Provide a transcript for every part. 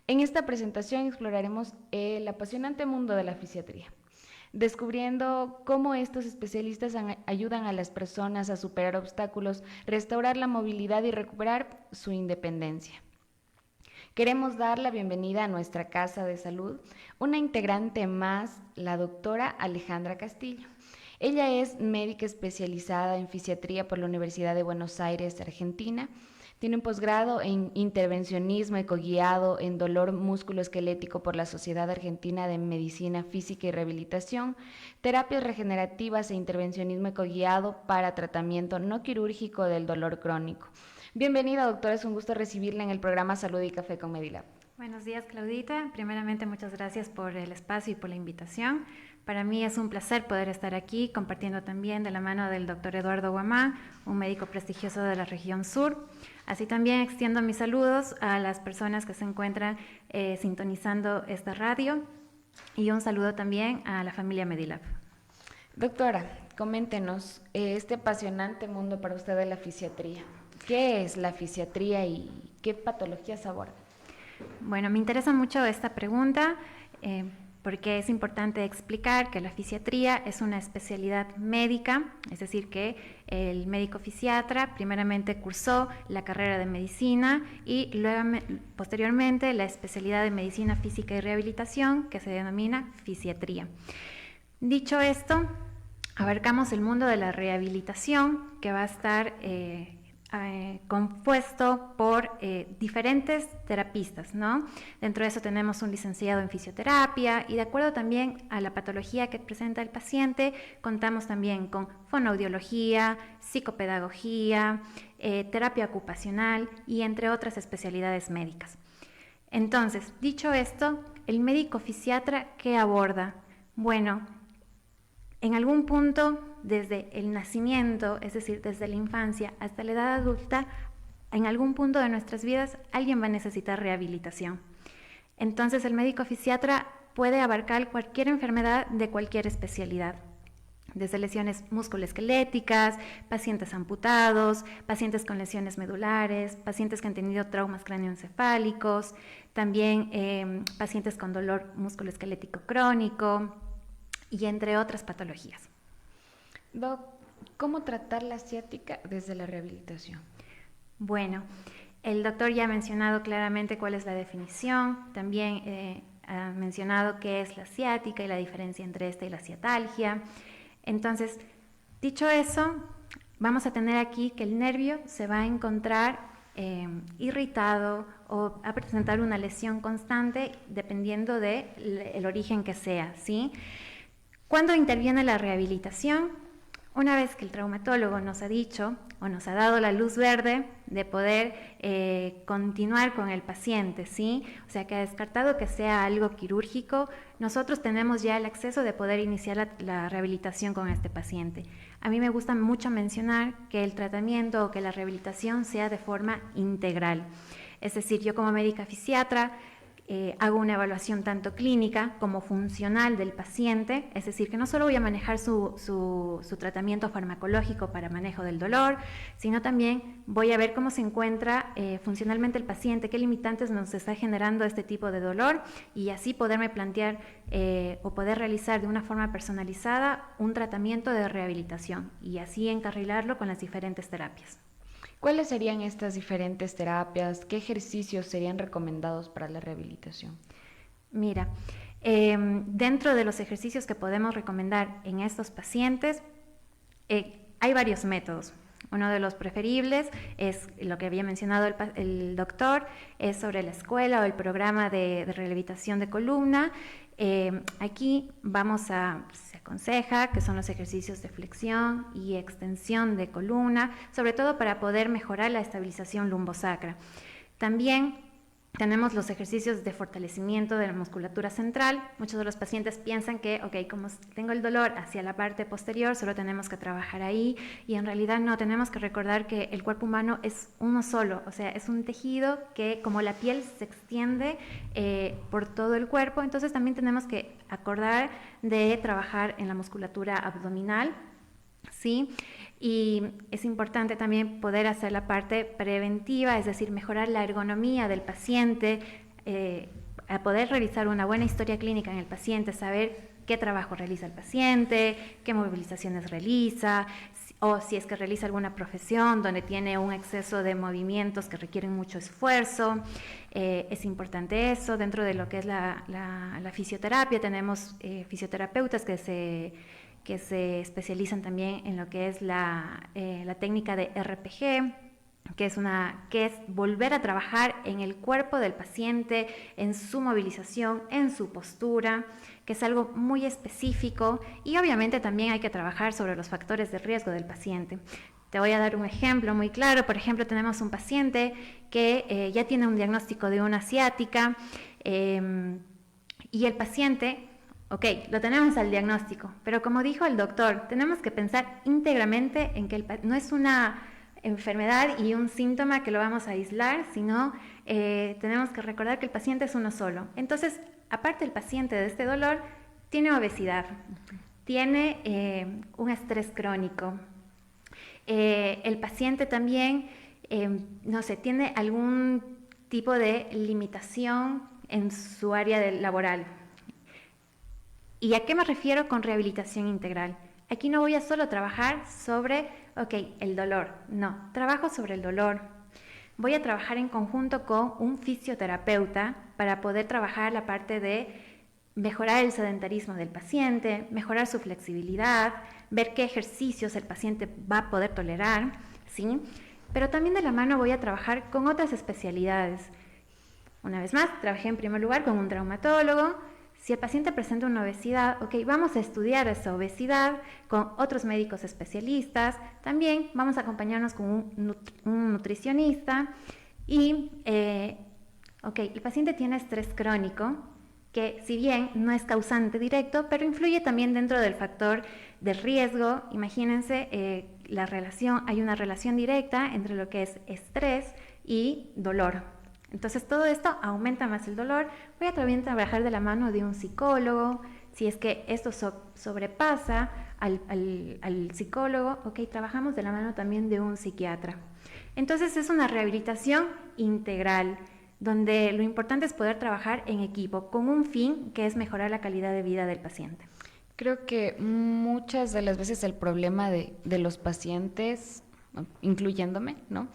En esta presentación exploraremos el apasionante mundo de la fisiatría, descubriendo cómo estos especialistas ayudan a las personas a superar obstáculos, restaurar la movilidad y recuperar su independencia. Queremos dar la bienvenida a nuestra Casa de Salud, una integrante más, la doctora Alejandra Castillo. Ella es médica especializada en fisiatría por la Universidad de Buenos Aires, Argentina. Tiene un posgrado en intervencionismo ecoguiado en dolor musculoesquelético por la Sociedad Argentina de Medicina Física y Rehabilitación, terapias regenerativas e intervencionismo ecoguiado para tratamiento no quirúrgico del dolor crónico. Bienvenida, doctora, es un gusto recibirla en el programa Salud y Café con Medilab. Buenos días, Claudita. Primeramente, muchas gracias por el espacio y por la invitación. Para mí es un placer poder estar aquí compartiendo también de la mano del doctor Eduardo Guamá, un médico prestigioso de la región sur. Así también extiendo mis saludos a las personas que se encuentran sintonizando esta radio y un saludo también a la familia Medilab. Doctora, coméntenos este apasionante mundo para usted de la fisiatría. ¿Qué es la fisiatría y qué patologías aborda? Bueno, me interesa mucho esta pregunta porque es importante explicar que la fisiatría es una especialidad médica, es decir, que el médico fisiatra primeramente cursó la carrera de medicina y luego, posteriormente la especialidad de medicina física y rehabilitación, que se denomina fisiatría. Dicho esto, abarcamos el mundo de la rehabilitación, que va a estar compuesto por diferentes terapistas, ¿no? Dentro de eso tenemos un licenciado en fisioterapia y de acuerdo también a la patología que presenta el paciente, contamos también con fonoaudiología, psicopedagogía, terapia ocupacional y entre otras especialidades médicas. Entonces, dicho esto, el médico fisiatra, ¿qué aborda? Bueno, en algún punto, desde el nacimiento, es decir, desde la infancia hasta la edad adulta, en algún punto de nuestras vidas alguien va a necesitar rehabilitación. Entonces el médico fisiatra puede abarcar cualquier enfermedad de cualquier especialidad, desde lesiones musculoesqueléticas, pacientes amputados, pacientes con lesiones medulares, pacientes que han tenido traumas cráneoencefálicos, también pacientes con dolor musculoesquelético crónico, y entre otras patologías. Doc, ¿cómo tratar la ciática desde la rehabilitación? Bueno, el doctor ya ha mencionado claramente cuál es la definición, también ha mencionado qué es la ciática y la diferencia entre esta y la ciatalgia. Entonces, dicho eso, vamos a tener aquí que el nervio se va a encontrar irritado o a presentar una lesión constante dependiendo del origen que sea, ¿sí? ¿Cuándo interviene la rehabilitación? Una vez que el traumatólogo nos ha dicho o nos ha dado la luz verde de poder continuar con el paciente, ¿sí? O sea, que ha descartado que sea algo quirúrgico, nosotros tenemos ya el acceso de poder iniciar la rehabilitación con este paciente. A mí me gusta mucho mencionar que el tratamiento o que la rehabilitación sea de forma integral. Es decir, yo como médica fisiatra hago una evaluación tanto clínica como funcional del paciente, es decir, que no solo voy a manejar su tratamiento farmacológico para manejo del dolor, sino también voy a ver cómo se encuentra funcionalmente el paciente, qué limitantes nos está generando este tipo de dolor y así poderme plantear o poder realizar de una forma personalizada un tratamiento de rehabilitación y así encarrilarlo con las diferentes terapias. ¿Cuáles serían estas diferentes terapias? ¿Qué ejercicios serían recomendados para la rehabilitación? Mira, dentro de los ejercicios que podemos recomendar en estos pacientes, hay varios métodos. Uno de los preferibles es lo que había mencionado el doctor, es sobre la escuela o el programa de rehabilitación de columna. Aquí se aconseja que son los ejercicios de flexión y extensión de columna, sobre todo para poder mejorar la estabilización lumbosacra. También tenemos los ejercicios de fortalecimiento de la musculatura central. Muchos de los pacientes piensan que, como tengo el dolor hacia la parte posterior, solo tenemos que trabajar ahí, y en realidad no, tenemos que recordar que el cuerpo humano es uno solo, o sea, es un tejido que, como la piel, se extiende por todo el cuerpo, entonces también tenemos que acordar de trabajar en la musculatura abdominal, ¿sí? Y es importante también poder hacer la parte preventiva, es decir, mejorar la ergonomía del paciente, a poder realizar una buena historia clínica en el paciente, saber qué trabajo realiza el paciente, qué movilizaciones realiza, o si es que realiza alguna profesión donde tiene un exceso de movimientos que requieren mucho esfuerzo. Es importante eso. Dentro de lo que es la fisioterapia, tenemos fisioterapeutas que se especializan también en lo que es la técnica de RPG, que es volver a trabajar en el cuerpo del paciente, en su movilización, en su postura, que es algo muy específico, y obviamente también hay que trabajar sobre los factores de riesgo del paciente. Te voy a dar un ejemplo muy claro. Por ejemplo, tenemos un paciente que ya tiene un diagnóstico de una ciática, y el paciente, ok, lo tenemos al diagnóstico, pero como dijo el doctor, tenemos que pensar íntegramente en que no es una enfermedad y un síntoma que lo vamos a aislar, sino tenemos que recordar que el paciente es uno solo. Entonces, aparte el paciente de este dolor, tiene obesidad, tiene un estrés crónico, el paciente también, no sé, tiene algún tipo de limitación en su área laboral. ¿Y a qué me refiero con rehabilitación integral? Aquí no voy a solo trabajar sobre, el dolor. No, trabajo sobre el dolor. Voy a trabajar en conjunto con un fisioterapeuta para poder trabajar la parte de mejorar el sedentarismo del paciente, mejorar su flexibilidad, ver qué ejercicios el paciente va a poder tolerar, ¿sí? Pero también de la mano voy a trabajar con otras especialidades. Una vez más, trabajé en primer lugar con un traumatólogo. Si el paciente presenta una obesidad, vamos a estudiar esa obesidad con otros médicos especialistas. También vamos a acompañarnos con un nutricionista. Y, el paciente tiene estrés crónico, que si bien no es causante directo, pero influye también dentro del factor de riesgo. Imagínense, hay una relación directa entre lo que es estrés y dolor. Entonces todo esto aumenta más el dolor. Voy a también trabajar de la mano de un psicólogo. Si es que esto sobrepasa al psicólogo, trabajamos de la mano también de un psiquiatra. Entonces es una rehabilitación integral, donde lo importante es poder trabajar en equipo con un fin que es mejorar la calidad de vida del paciente. Creo que muchas de las veces el problema de los pacientes, incluyéndome, ¿no?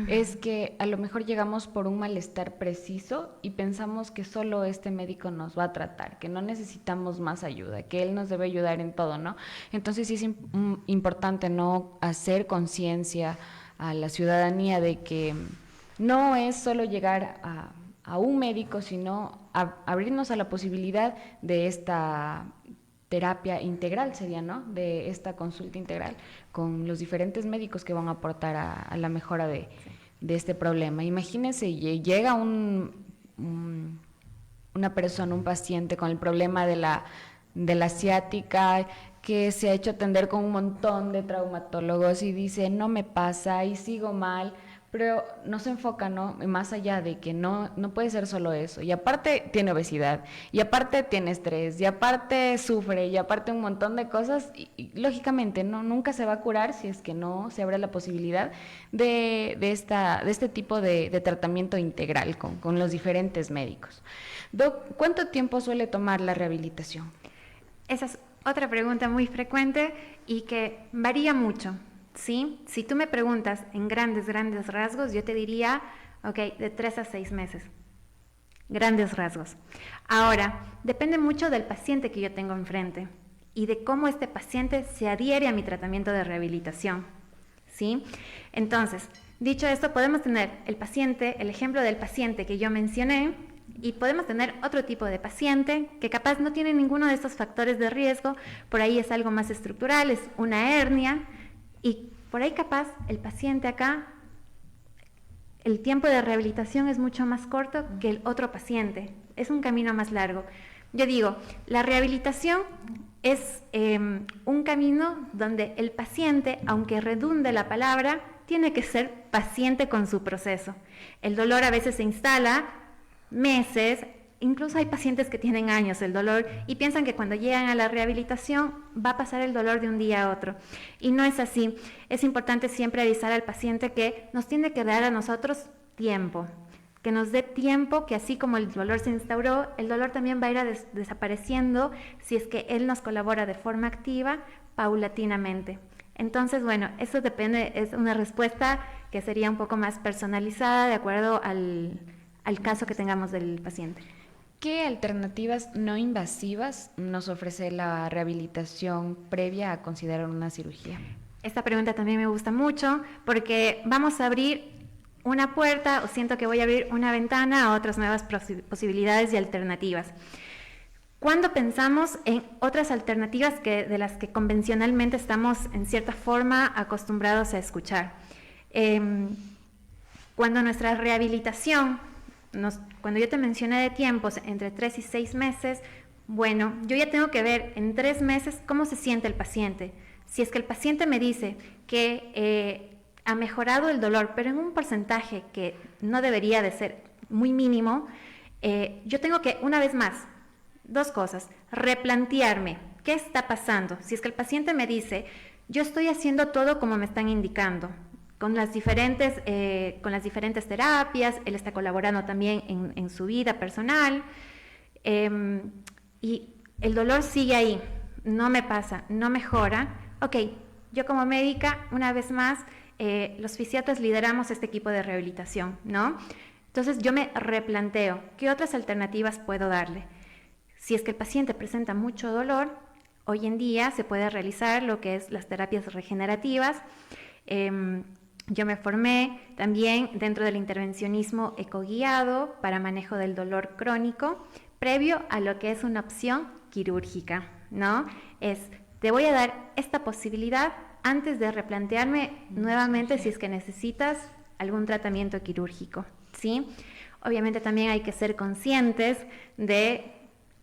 Es que a lo mejor llegamos por un malestar preciso y pensamos que solo este médico nos va a tratar, que no necesitamos más ayuda, que él nos debe ayudar en todo, ¿no? Entonces sí es importante, ¿no?, hacer conciencia a la ciudadanía de que no es solo llegar a un médico, sino abrirnos a la posibilidad de esta terapia integral, sería, ¿no?, de esta consulta integral con los diferentes médicos que van a aportar a la mejora de este problema. Imagínense, llega una persona, un paciente con el problema de la ciática, que se ha hecho atender con un montón de traumatólogos y dice, no me pasa y sigo mal, pero no se enfoca, ¿no?, más allá de que no puede ser solo eso, y aparte tiene obesidad, y aparte tiene estrés, y aparte sufre, y aparte un montón de cosas, y lógicamente nunca se va a curar si es que no se abre la posibilidad de este tipo de tratamiento integral con los diferentes médicos. Doc, ¿cuánto tiempo suele tomar la rehabilitación? Esa es otra pregunta muy frecuente y que varía mucho, ¿sí? Si tú me preguntas en grandes rasgos, yo te diría, de 3 a 6 meses. Grandes rasgos. Ahora, depende mucho del paciente que yo tengo enfrente y de cómo este paciente se adhiere a mi tratamiento de rehabilitación, ¿sí? Entonces, dicho esto, podemos tener el ejemplo del paciente que yo mencioné, y podemos tener otro tipo de paciente que capaz no tiene ninguno de estos factores de riesgo, por ahí es algo más estructural, es una hernia, y por ahí capaz el paciente acá, el tiempo de rehabilitación es mucho más corto que el otro paciente, es un camino más largo. Yo digo, la rehabilitación es un camino donde el paciente, aunque redunde la palabra, tiene que ser paciente con su proceso. El dolor a veces se instala meses, incluso hay pacientes que tienen años el dolor y piensan que cuando llegan a la rehabilitación va a pasar el dolor de un día a otro, y no es así. Es importante siempre avisar al paciente que nos tiene que dar a nosotros tiempo, que nos dé tiempo, que así como el dolor se instauró, el dolor también va a ir desapareciendo si es que él nos colabora de forma activa, paulatinamente. Entonces, bueno, eso depende, es una respuesta que sería un poco más personalizada de acuerdo al caso que tengamos del paciente. ¿Qué alternativas no invasivas nos ofrece la rehabilitación previa a considerar una cirugía? Esta pregunta también me gusta mucho porque vamos a abrir una puerta o siento que voy a abrir una ventana a otras nuevas posibilidades y alternativas. Cuando pensamos en otras alternativas de las que convencionalmente estamos en cierta forma acostumbrados a escuchar. Cuando nuestra rehabilitación, cuando yo te mencioné de tiempos entre 3 y 6 meses, bueno, yo ya tengo que ver en 3 meses cómo se siente el paciente. Si es que el paciente me dice que ha mejorado el dolor, pero en un porcentaje que no debería de ser muy mínimo, yo tengo que, una vez más, 2 cosas, replantearme qué está pasando. Si es que el paciente me dice, yo estoy haciendo todo como me están indicando, con las diferentes terapias, él está colaborando también en su vida personal, y el dolor sigue ahí, no me pasa, no mejora. Ok, yo como médica, una vez más, los fisiatras lideramos este equipo de rehabilitación, ¿no? Entonces yo me replanteo, ¿qué otras alternativas puedo darle? Si es que el paciente presenta mucho dolor, hoy en día se puede realizar lo que es las terapias regenerativas. Yo me formé también dentro del intervencionismo ecoguiado para manejo del dolor crónico, previo a lo que es una opción quirúrgica, ¿no? Te voy a dar esta posibilidad antes de replantearme nuevamente si es que necesitas algún tratamiento quirúrgico, ¿sí? Obviamente también hay que ser conscientes de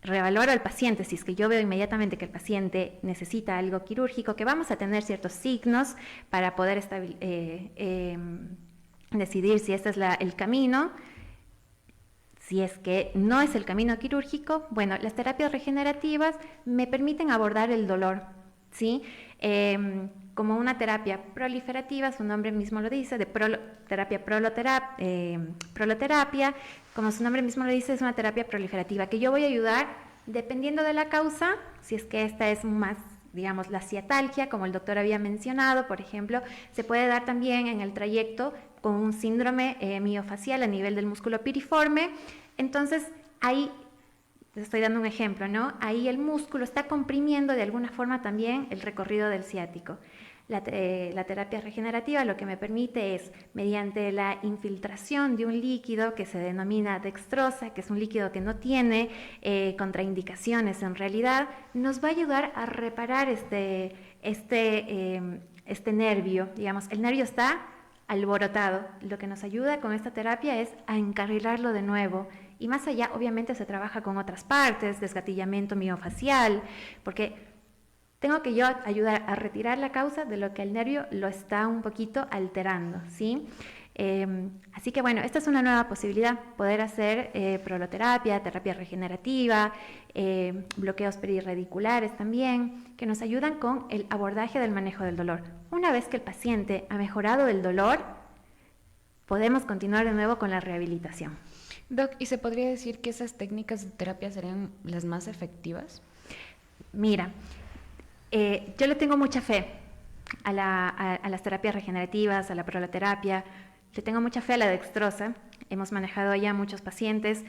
reevaluar al paciente. Si es que yo veo inmediatamente que el paciente necesita algo quirúrgico, que vamos a tener ciertos signos para poder decidir si este es el camino. Si es que no es el camino quirúrgico, bueno, las terapias regenerativas me permiten abordar el dolor, ¿sí? Como una terapia proliferativa, su nombre mismo lo dice, de proloterapia, como su nombre mismo lo dice, es una terapia proliferativa que yo voy a ayudar dependiendo de la causa, si es que esta es más, digamos, la ciatalgia, como el doctor había mencionado, por ejemplo, se puede dar también en el trayecto con un síndrome miofacial a nivel del músculo piriforme. Entonces, ahí les estoy dando un ejemplo, ¿no? Ahí el músculo está comprimiendo de alguna forma también el recorrido del ciático. La terapia regenerativa lo que me permite es, mediante la infiltración de un líquido que se denomina dextrosa, que es un líquido que no tiene contraindicaciones en realidad, nos va a ayudar a reparar este nervio. Digamos, el nervio está alborotado. Lo que nos ayuda con esta terapia es a encarrilarlo de nuevo. Y más allá, obviamente, se trabaja con otras partes, desgatillamiento miofacial, porque tengo que yo ayudar a retirar la causa de lo que el nervio lo está un poquito alterando, ¿sí? Así que bueno, esta es una nueva posibilidad, poder hacer proloterapia, terapia regenerativa, bloqueos perirradiculares también, que nos ayudan con el abordaje del manejo del dolor. Una vez que el paciente ha mejorado el dolor, podemos continuar de nuevo con la rehabilitación. Doc, ¿y se podría decir que esas técnicas de terapia serían las más efectivas? Mira, yo le tengo mucha fe a las terapias regenerativas, a la proloterapia. Le tengo mucha fe a la dextrosa. Hemos manejado ya muchos pacientes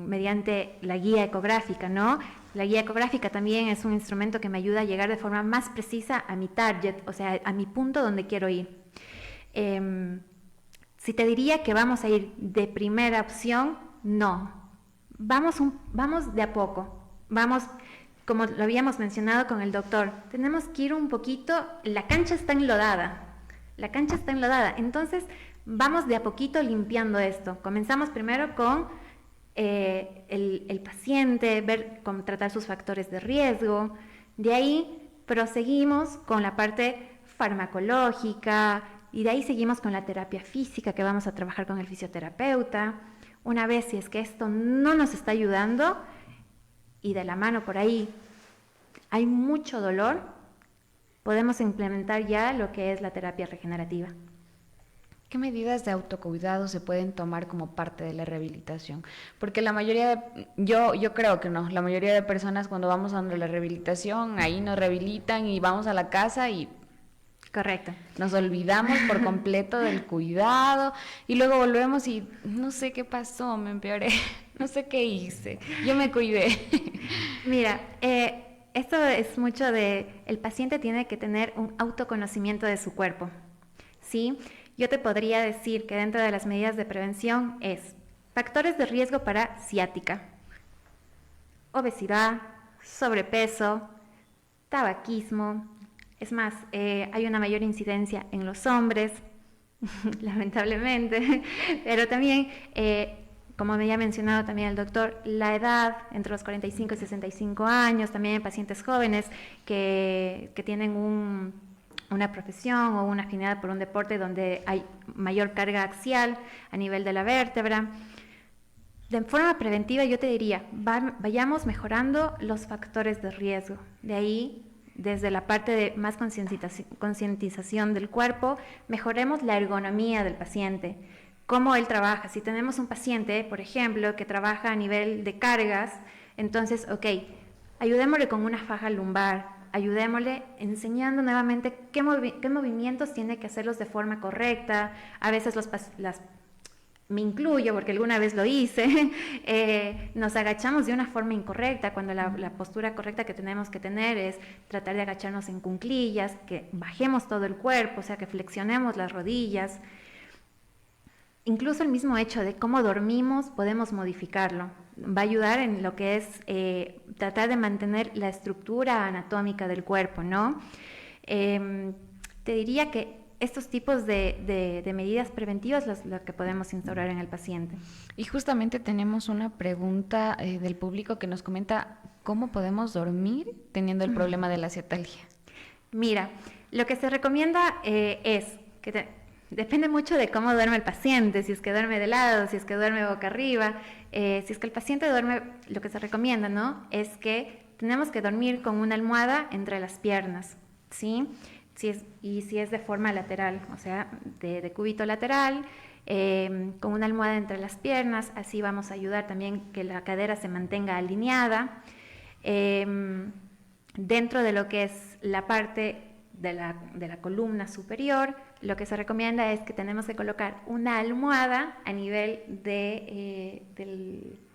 mediante la guía ecográfica, ¿no? La guía ecográfica también es un instrumento que me ayuda a llegar de forma más precisa a mi target, o sea, a mi punto donde quiero ir. Si te diría que vamos a ir de primera opción, no. Vamos de a poco. Vamos, como lo habíamos mencionado con el doctor, tenemos que ir un poquito, la cancha está enlodada, entonces vamos de a poquito limpiando esto. Comenzamos primero con el paciente, ver cómo tratar sus factores de riesgo, de ahí proseguimos con la parte farmacológica y de ahí seguimos con la terapia física que vamos a trabajar con el fisioterapeuta. Una vez si es que esto no nos está ayudando, y de la mano por ahí hay mucho dolor, podemos implementar ya lo que es la terapia regenerativa. ¿Qué medidas de autocuidado se pueden tomar como parte de la rehabilitación? Porque la mayoría yo creo que no, la mayoría de personas cuando vamos a la rehabilitación, ahí nos rehabilitan y vamos a la casa y Correcto. nos olvidamos por completo del cuidado y luego volvemos y no sé qué pasó, me empeoré, no sé qué hice, yo me cuidé. Mira, esto es mucho de, el paciente tiene que tener un autoconocimiento de su cuerpo, ¿sí? Yo te podría decir que dentro de las medidas de prevención es factores de riesgo para ciática, obesidad, sobrepeso, tabaquismo. Es más, hay una mayor incidencia en los hombres, lamentablemente, pero también, como me había mencionado también el doctor, la edad entre los 45 y 65 años, también en pacientes jóvenes que tienen una profesión o una afinidad por un deporte donde hay mayor carga axial a nivel de la vértebra. De forma preventiva yo te diría, vayamos mejorando los factores de riesgo. De ahí, desde la parte de más concientización del cuerpo, mejoremos la ergonomía del paciente, cómo él trabaja. Si tenemos un paciente, por ejemplo, que trabaja a nivel de cargas, entonces, ok, ayudémosle con una faja lumbar, ayudémosle enseñando nuevamente qué movimientos tiene que hacerlos de forma correcta. A veces me incluyo porque alguna vez lo hice, nos agachamos de una forma incorrecta cuando la postura correcta que tenemos que tener es tratar de agacharnos en cuclillas, que bajemos todo el cuerpo, o sea, que flexionemos las rodillas. Incluso el mismo hecho de cómo dormimos podemos modificarlo. Va a ayudar en lo que es tratar de mantener la estructura anatómica del cuerpo, ¿no? Te diría que estos tipos de medidas preventivas las que podemos instaurar en el paciente. Y justamente tenemos una pregunta del público que nos comenta cómo podemos dormir teniendo el problema de la ciatalgia. Mira, lo que se recomienda es que depende mucho de cómo duerme el paciente, si es que duerme de lado, si es que duerme boca arriba, si es que el paciente duerme, lo que se recomienda, ¿no? Es que tenemos que dormir con una almohada entre las piernas, ¿sí? Si es de forma lateral, o sea, de cúbito lateral, con una almohada entre las piernas, así vamos a ayudar también que la cadera se mantenga alineada. Dentro de lo que es la parte de la columna superior, lo que se recomienda es que tenemos que colocar una almohada a nivel de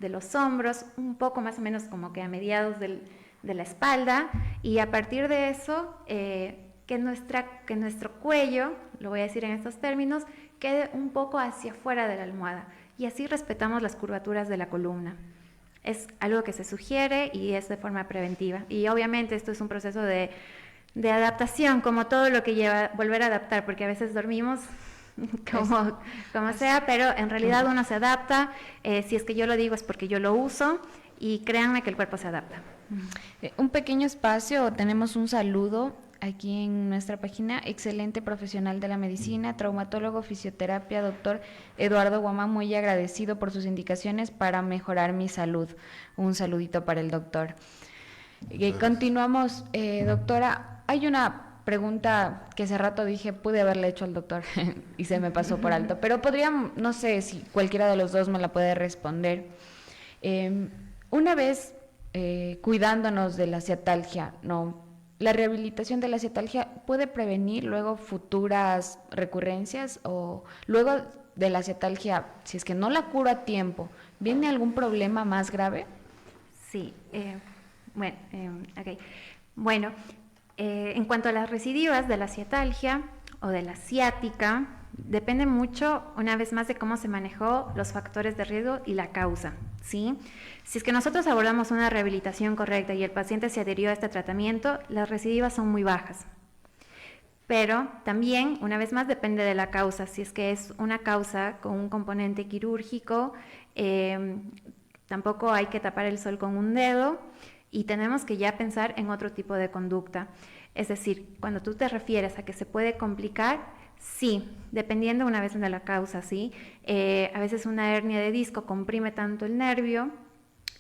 los hombros, un poco más o menos como que a mediados de la espalda, y a partir de eso, que nuestro cuello, lo voy a decir en estos términos, quede un poco hacia afuera de la almohada, y así respetamos las curvaturas de la columna. Es algo que se sugiere y es de forma preventiva, y obviamente esto es un proceso de adaptación, como todo lo que lleva volver a adaptar, porque a veces dormimos como sea, pero en realidad uno se adapta. Si es que yo lo digo es porque yo lo uso, y créanme que el cuerpo se adapta. Un pequeño espacio, tenemos un saludo aquí en nuestra página. Excelente profesional de la medicina, traumatólogo, fisioterapia, doctor Eduardo Guamán, muy agradecido por sus indicaciones para mejorar mi salud. Un saludito para el doctor. Continuamos, doctora. Hay una pregunta que hace rato dije, pude haberle hecho al doctor y se me pasó por alto, pero podríamos, no sé si cualquiera de los dos me la puede responder. Una vez cuidándonos de la ciatalgia, ¿no? ¿La rehabilitación de la ciatalgia puede prevenir luego futuras recurrencias? O luego de la ciatalgia, si es que no la curo a tiempo, ¿viene algún problema más grave? Sí, bueno, ok. Bueno, en cuanto a las recidivas de la ciatalgia o de la ciática, depende mucho, una vez más, de cómo se manejó los factores de riesgo y la causa, ¿sí? Si es que nosotros abordamos una rehabilitación correcta y el paciente se adhirió a este tratamiento, las recidivas son muy bajas. Pero también, una vez más, depende de la causa. Si es que es una causa con un componente quirúrgico, tampoco hay que tapar el sol con un dedo, y tenemos que ya pensar en otro tipo de conducta. Es decir, cuando tú te refieres a que se puede complicar, sí, dependiendo una vez de la causa, ¿sí? A veces una hernia de disco comprime tanto el nervio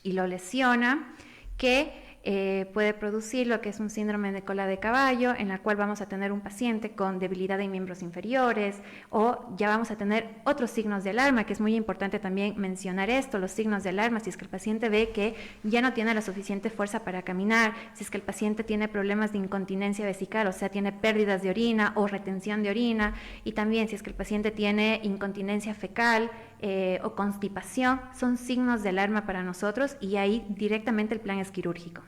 y lo lesiona que puede producir lo que es un síndrome de cola de caballo, en la cual vamos a tener un paciente con debilidad en miembros inferiores, o ya vamos a tener otros signos de alarma, que es muy importante también mencionar esto, los signos de alarma, si es que el paciente ve que ya no tiene la suficiente fuerza para caminar, si es que el paciente tiene problemas de incontinencia vesical, o sea, tiene pérdidas de orina o retención de orina, y también si es que el paciente tiene incontinencia fecal o constipación, son signos de alarma para nosotros, y ahí directamente el plan es quirúrgico.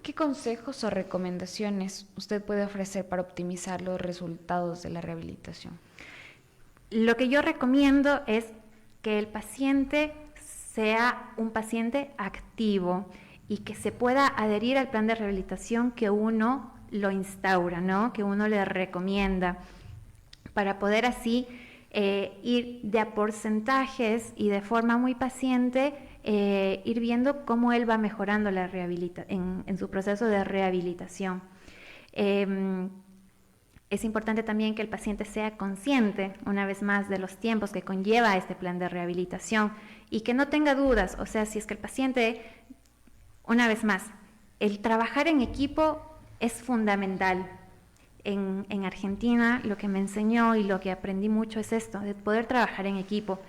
¿Qué consejos o recomendaciones usted puede ofrecer para optimizar los resultados de la rehabilitación? Lo que yo recomiendo es que el paciente sea un paciente activo y que se pueda adherir al plan de rehabilitación que uno lo instaura, ¿no? Que uno le recomienda, para poder así ir de a porcentajes y de forma muy paciente, ir viendo cómo él va mejorando en su proceso de rehabilitación. Es importante también que el paciente sea consciente, una vez más, de los tiempos que conlleva este plan de rehabilitación y que no tenga dudas. O sea, si es que el paciente, una vez más, el trabajar en equipo es fundamental. En Argentina lo que me enseñó y lo que aprendí mucho es esto, de poder trabajar en equipo.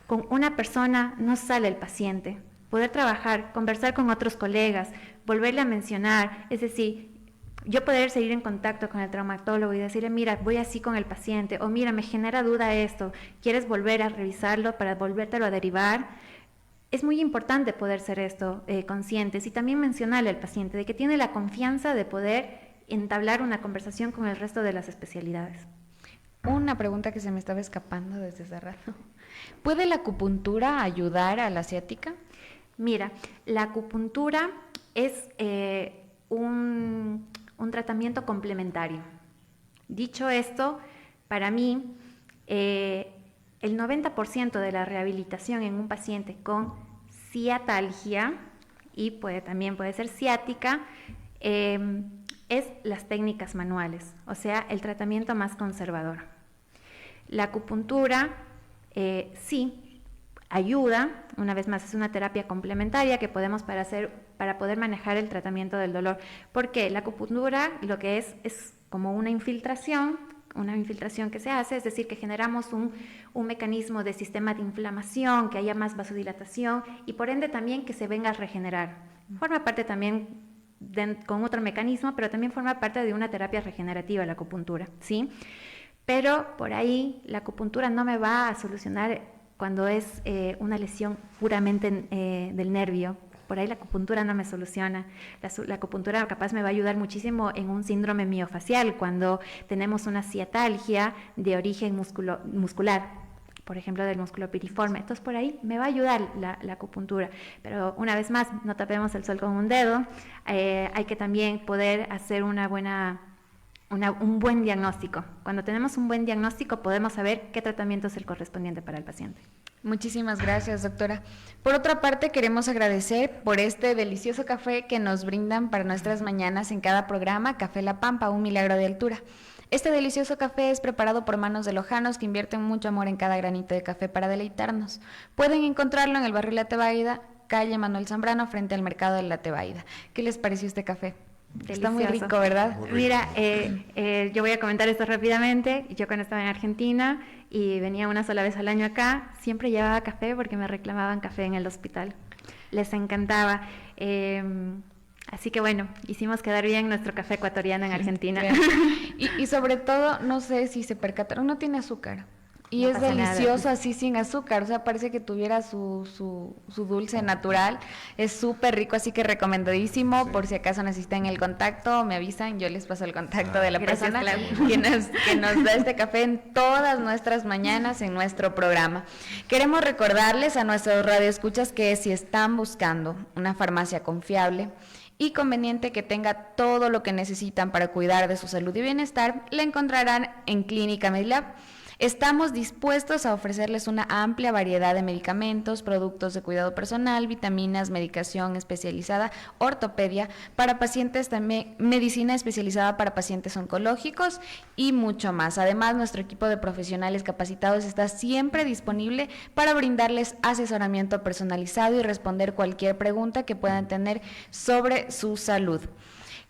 Con una persona no sale el paciente. Poder trabajar, conversar con otros colegas, volverle a mencionar, es decir, yo poder seguir en contacto con el traumatólogo y decirle, mira, voy así con el paciente, o mira, me genera duda esto, ¿quieres volver a revisarlo para volvértelo a derivar? Es muy importante poder ser esto conscientes, y también mencionarle al paciente de que tiene la confianza de poder entablar una conversación con el resto de las especialidades. Una pregunta que se me estaba escapando desde hace rato. ¿Puede la acupuntura ayudar a la ciática? Mira, la acupuntura es un tratamiento complementario. Dicho esto, para mí, el 90% de la rehabilitación en un paciente con ciatalgia, y también puede ser ciática, es las técnicas manuales, o sea, el tratamiento más conservador. La acupuntura sí ayuda, una vez más es una terapia complementaria que podemos para poder manejar el tratamiento del dolor, porque la acupuntura lo que es como una infiltración que se hace, es decir, que generamos un mecanismo de sistema de inflamación, que haya más vasodilatación y por ende también que se venga a regenerar. Forma parte también con otro mecanismo, pero también forma parte de una terapia regenerativa la acupuntura, ¿sí? Pero por ahí la acupuntura no me va a solucionar cuando es una lesión puramente del nervio. Por ahí la acupuntura no me soluciona. La acupuntura capaz me va a ayudar muchísimo en un síndrome miofacial, cuando tenemos una ciatalgia de origen muscular, por ejemplo, del músculo piriforme. Entonces, por ahí me va a ayudar la acupuntura. Pero una vez más, no tapemos el sol con un dedo. Hay que también poder hacer un buen diagnóstico. Cuando tenemos un buen diagnóstico, podemos saber qué tratamiento es el correspondiente para el paciente. Muchísimas gracias, doctora. Por otra parte, queremos agradecer por este delicioso café que nos brindan para nuestras mañanas en cada programa, Café La Pampa, un milagro de altura. Este delicioso café es preparado por manos de lojanos que invierten mucho amor en cada granito de café para deleitarnos. Pueden encontrarlo en el barrio La Tebaida, calle Manuel Zambrano, frente al mercado de La Tebaida. ¿Qué les pareció este café? Delicioso. Está muy rico, ¿verdad? Muy rico. Mira, yo voy a comentar esto rápidamente. Yo cuando estaba en Argentina y venía una sola vez al año acá, siempre llevaba café porque me reclamaban café en el hospital. Les encantaba. Así que bueno, hicimos quedar bien nuestro café ecuatoriano en Argentina. Y sobre todo, no sé si se percataron, no tiene azúcar. Y No es delicioso así sin azúcar, o sea, parece que tuviera su dulce natural, es súper rico, así que recomendadísimo. Sí. Por si acaso necesitan el contacto, me avisan, yo les paso el contacto de la persona que nos da este café en todas nuestras mañanas en nuestro programa. Queremos recordarles a nuestros radioescuchas que si están buscando una farmacia confiable y conveniente que tenga todo lo que necesitan para cuidar de su salud y bienestar, la encontrarán en Clínica Medilab. Estamos dispuestos a ofrecerles una amplia variedad de medicamentos, productos de cuidado personal, vitaminas, medicación especializada, ortopedia para pacientes también, medicina especializada para pacientes oncológicos y mucho más. Además, nuestro equipo de profesionales capacitados está siempre disponible para brindarles asesoramiento personalizado y responder cualquier pregunta que puedan tener sobre su salud.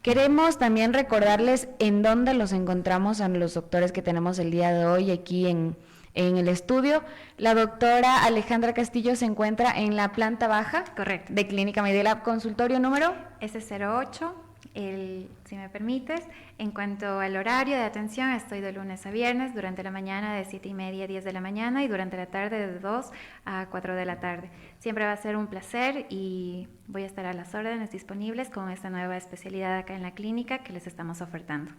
Queremos también recordarles en dónde los encontramos a los doctores que tenemos el día de hoy aquí en el estudio. La doctora Alejandra Castillo se encuentra en la planta baja. Correcto. De Clínica Medilab, consultorio número S08, si me permites. En cuanto al horario de atención, estoy de lunes a viernes, durante la mañana de 7:30 a 10 de la mañana y durante la tarde de 2 a 4 de la tarde. Siempre va a ser un placer y voy a estar a las órdenes disponibles con esta nueva especialidad acá en la clínica que les estamos ofertando.